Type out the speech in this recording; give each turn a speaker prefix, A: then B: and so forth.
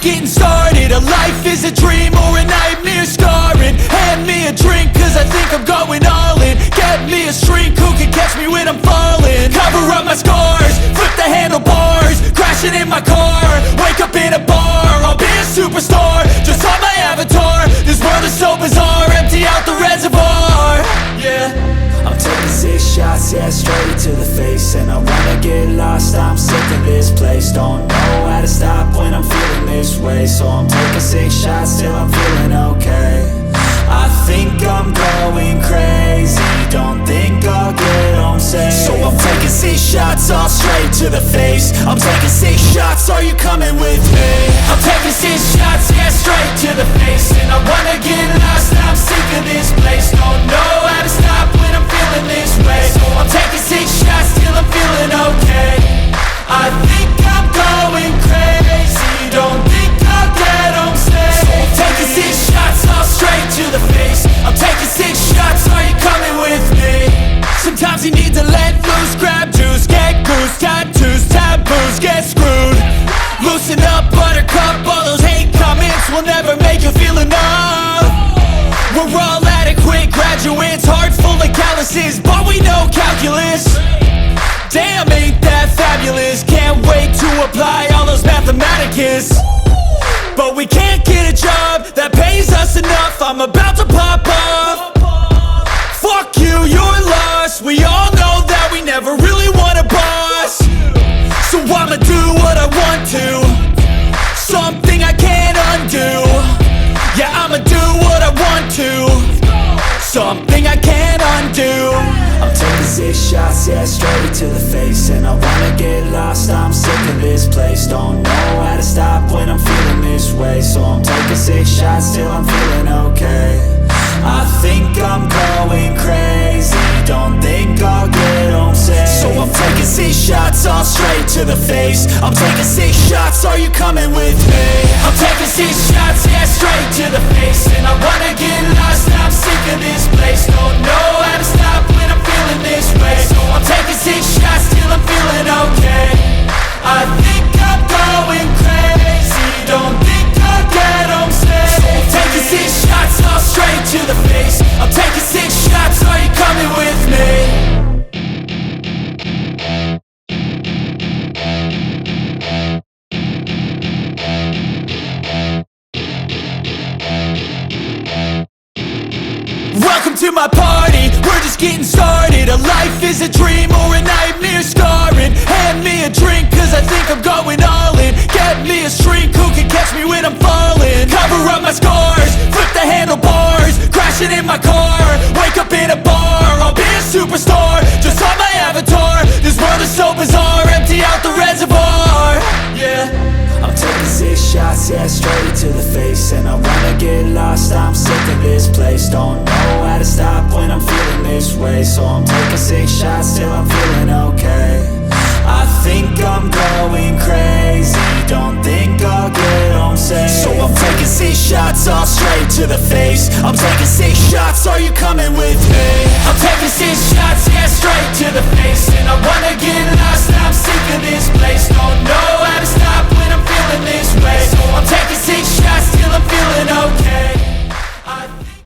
A: just getting started. A life is a dream or a nightmare scarring. Hand me a drink cause I think I'm going all in. Get me a shrink who can catch me when I'm falling. Cover up my scars, flip the handlebars, crashing in my car, wake up in a bar. I'll be a superstar, just on my avatar. This world is so bizarre, empty out the reservoir. Yeah,
B: I'm taking 6 shots, yeah, straight to the face. And I wanna get lost, I'm sick of this place. Don't know how to stop when I'm feeling this way. So I'm taking 6 shots till I'm feeling okay. I think I'm going crazy, don't think I'll get home safe. So I'm taking 6 shots, all straight to the face. I'm taking 6 shots, are you coming with me? I'm taking 6 shots, yeah, straight to the face. And I wanna get lost, I'm sick of this place. Don't know how to stop when I'm feeling this way. So I'm taking 6 shots till I'm feeling okay. I think I'm going crazy, don't think I'll get home safe. So I'm taking 6 shots, all straight to the face. I'm taking 6 shots, are you coming with me? Sometimes you need to let loose, grab juice, get goose, tattoos, taboos, get screwed. Loosen up, buttercup, all those hate comments will never make you feel enough. We're all adequate graduates, heart full of calluses, but we know calculus. Damn, ain't that fabulous? Can't wait to apply all those mathematicus. But we can't get a job that pays us enough. I'm about to pop off. Fuck you, you're lost. We all know that we never really want a boss. So I'ma do what I want to, something I can't undo. Yeah, I'ma do what I want to, something I can't undo. I'm taking 6 shots, yeah, straight to the face. And I wanna get lost, I'm sick of this place. Don't know how to stop when I'm feeling this way. So I'm taking 6 shots till I'm feeling okay. I think I'm going crazy, don't think I'll get home safe. So I'm taking 6 shots, all straight to the face. I'm taking 6 shots, are you coming with me? I'm taking 6 shots, yeah, straight to the face. And I wanna get lost, I'm sick of this place. Don't know how to stop when I'm feeling this way. So I'm taking 6 shots till I'm feeling okay. I think I'm going crazy, don't think I'll get home safe. So I'm taking 6 shots, all straight to the face. I'm taking 6 shots, are you coming with me?
A: Welcome to my party, we're just getting started. A life is a dream or a nightmare scarring. Hand me a drink cause I think I'm going all in. Get me a shrink who can catch me when I'm falling. Cover up my scars, flip the handlebars, crashing in my car, wake up in a bar. I'll be a superstar, just on my avatar. This world is so bizarre, empty out the reservoir. Yeah,
B: I'm taking 6 shots, yeah, straight to the face. And I wanna get lost, I'm sick of this place. Don't know how to stop when I'm feeling this way. So I'm taking 6 shots till I'm feeling okay. I think I'm going crazy, don't think I'll get home safe. So I'm taking 6 shots, all straight to the face. I'm taking 6 shots, are you coming with me? I'm taking 6 shots, yeah, straight to the face. And I wanna